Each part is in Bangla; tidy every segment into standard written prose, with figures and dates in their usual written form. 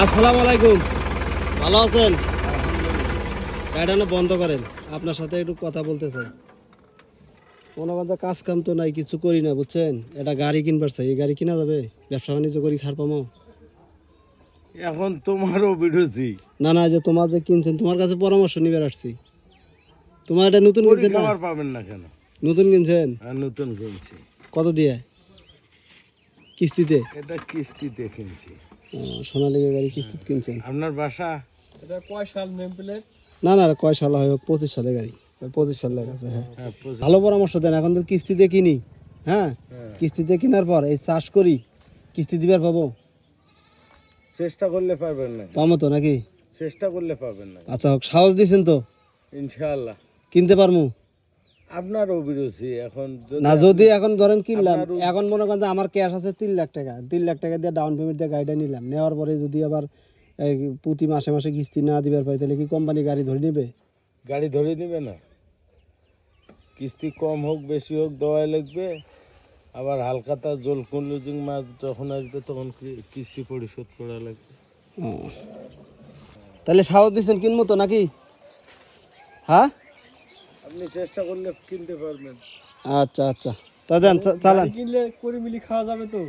আসসালামু আলাইকুম। ভালো আছেন? গাড়িটা না বন্ধ করেন, আপনার সাথে একটু কথা বলতে চাই। মনে করেন কাজ কাম তো নাই, কিছু করি না, বুঝছেন? এটা গাড়ি কিনবার চাই, এই গাড়ি কিনা যাবে? ব্যবসা বাণিজ্য করি খার পামো? এখন তোমারও বিরোধী না না, যে তোমার যে কিনছেন, তোমার কাছে পরামর্শ নিবার আসছি। তোমার এটা নতুন কিনছেন না? খাবার পাবেন না কেন? নতুন কিনছেন? আর নতুন কিনছি। কত দিয়ে? কিস্তিতে? এটা কিস্তিতে কিনছি। সোনালিকা গাড়ি কিস্তিতে কিনছেন? আপনার বাসা? এটা কয় সাল নেম প্লেট? না না, কয় সাল হয়? 25 সালের গাড়ি, 25 সাল লেগেছে। হ্যাঁ, হ্যাঁ, ভালো পরামর্শ দেন। এখন তো কিস্তিতে কিনি, হ্যাঁ, কিস্তিতে কেনার পর এই চাষ করি, কিস্তি দিবার পাবো? চেষ্টা করলে পারবেন না। পাবো তো নাকি? চেষ্টা করলে পাবেন না। আচ্ছা হোক, সাহস দিয়েছেন তো, ইনশাআল্লাহ কিনতে পারবো। আপনারও বিরোধী এখন না, যদি এখন ধরেন কিনলাম, আপনার- এখন মনে করেন যে আমার ক্যাশ আছে 3 লাখ টাকা, 3 লাখ টাকা দিয়ে ডাউন পেমেন্ট দিয়ে গাড়িটা নিলাম, নেওয়ার পরে যদি আবার এই প্রতি মাসে মাসে কিস্তি না দিবার পাই, তাহলে কি কোম্পানি গাড়ি ধরে নেবে? গাড়ি ধরে নিবে না। কিস্তি কম হোক বেশি হোক দেওয়াই লাগবে। আবার হালকাতা জল ক্লোজিং মাস যখন আসবে তখন কিস্তি পরিশোধ করা লাগবে। ও, তাহলে সাহস দিচ্ছেন কিনবো তো নাকি? হ্যাঁ, আপনি চেষ্টা করলে কিনতে পারবেন। আচ্ছা আচ্ছা, তা দেন, চালান। গাড়ি কিনলে করে মিলি খাওয়া যাবে তো?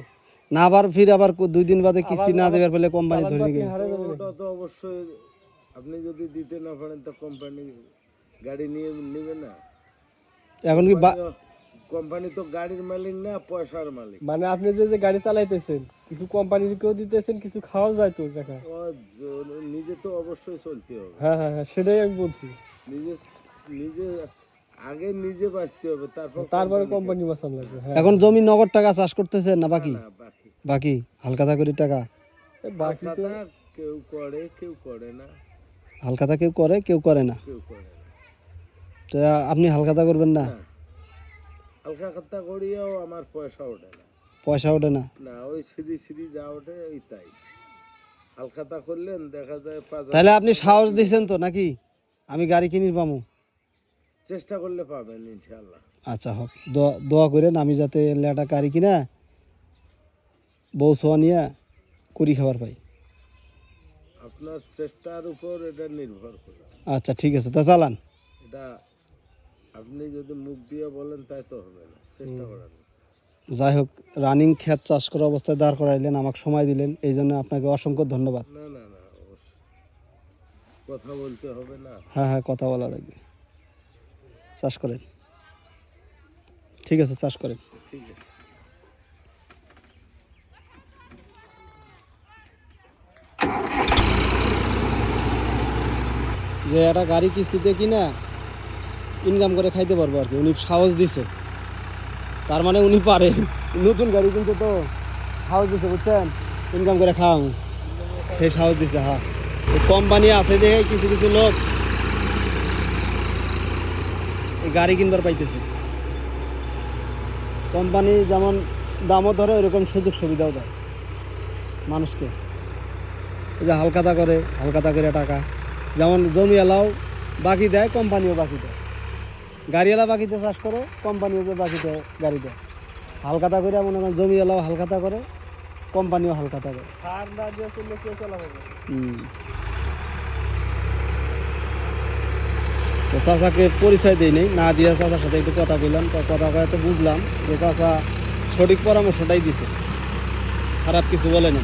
না আবার ফির আবার 2 দিন বাদে কিস্তি না দেবার ফেলে কোম্পানি ধরে নিবে। হারে যাবে ওটা তো অবশ্যই আপনি যদি দিতে না পারেন তো কোম্পানি গাড়ি নিয়ে নেবে না। এখন কি কোম্পানি তো গাড়ির মালিক না, পয়সার মালিক। মানে আপনি যে গাড়ি চালাইতেছেন, কিছু কোম্পানিকেও দিতেছেন, কিছু খাওয়া যায় তো দেখা। ও নিজে তো অবশ্যই চলতে হবে। হ্যাঁ হ্যাঁ হ্যাঁ, সেটাই আমি বলছি। নিজে নিজে আগে নিজে বাঁচতে হবে, তারপরে কোম্পানি বাঁচান লাগবে। হ্যাঁ, এখন জমি নগদ টাকা চাষ করতেছেন না বাকি? না, বাকি বাকি হালখাতা করে টাকা, এই বাকি তো কথা কেউ করে কেউ করে না, হালখাতা কেউ করে কেউ করে না। কেউ করে না। তো আপনি হালখাতা করবেন না? হালকা খাতা করিয়াও আমার পয়সা ওঠে না। পয়সা ওঠে না? না, ওই সিঁড়ি সিঁড়ি যা ওঠে ওই তাই। হালখাতা করলেন দেখা যায় 5,000। তাহলে আপনি সাহস দিয়েছেন তো নাকি আমি গাড়ি কিনির পামু? চেষ্টা করলে পাবেন ইনশাআল্লাহ। আচ্ছা হোক, দোয়া করেন আমি যাতে একটা গাড়ি কিনা বউ ছোয়া নিয়ে করি খাবার পাই। আপনার চেষ্টার উপর এটা নির্ভর করে। আচ্ছা ঠিক আছে, তা চালান। এটা আপনি যদি মুখ দিয়ে বলেন তাই তো হবে না, চেষ্টা করেন। যাই হোক, রানিং ক্ষেত চাষ করা অবস্থায় দাঁড় করাইলেন, আমাকে সময় দিলেন, এই জন্য আপনাকে অসংখ্য ধন্যবাদ। না না না, অবশ্যই কথা বলতে হবে না। হ্যাঁ হ্যাঁ, কথা বলা লাগবে। চাষ করেন, ঠিক আছে, চাষ করেন। ঠিক আছে। যে একটা গাড়ি কিস্তিতে কিনা ইনকাম করে খাইতে পারবো আর কি, উনি সাহস দিছে, তার মানে উনি পারে। নতুন গাড়ি কিনতে তো সাহস দিছে, বুঝছেন? ইনকাম করে খাওয়াবো, সেই সাহস দিছে। হ্যাঁ, কোম্পানি আছে দেখে কিছু কিছু লোক এই গাড়ি কিনবার পাইতেছে। কোম্পানি যেমন দামও ধরে, ওইরকম সুযোগ সুবিধাও দেয় মানুষকে। এই যে হালখাতা করে, হালখাতা করে টাকা, যেমন জমি এলাও বাকি দেয়, কোম্পানিও বাকি দেয়। গাড়িওয়ালা বাকিতে চাষ করে, কোম্পানিও যে বাকিতে গাড়ি দেয়। হালখাতা করে মনে করেন জমি এলাও হালখাতা করে, কোম্পানিও হালখাতা করে। সার না দিয়ে চললে কেউ চলা হবে? তো চাচাকে পরিচয় দিই নেই, না দিয়ে চাচার সাথে একটু কথা বললাম, তো কথা কয়ে তো বুঝলাম যে চাচা সঠিক পরামর্শটাই দিছে, খারাপ কিছু বলে না।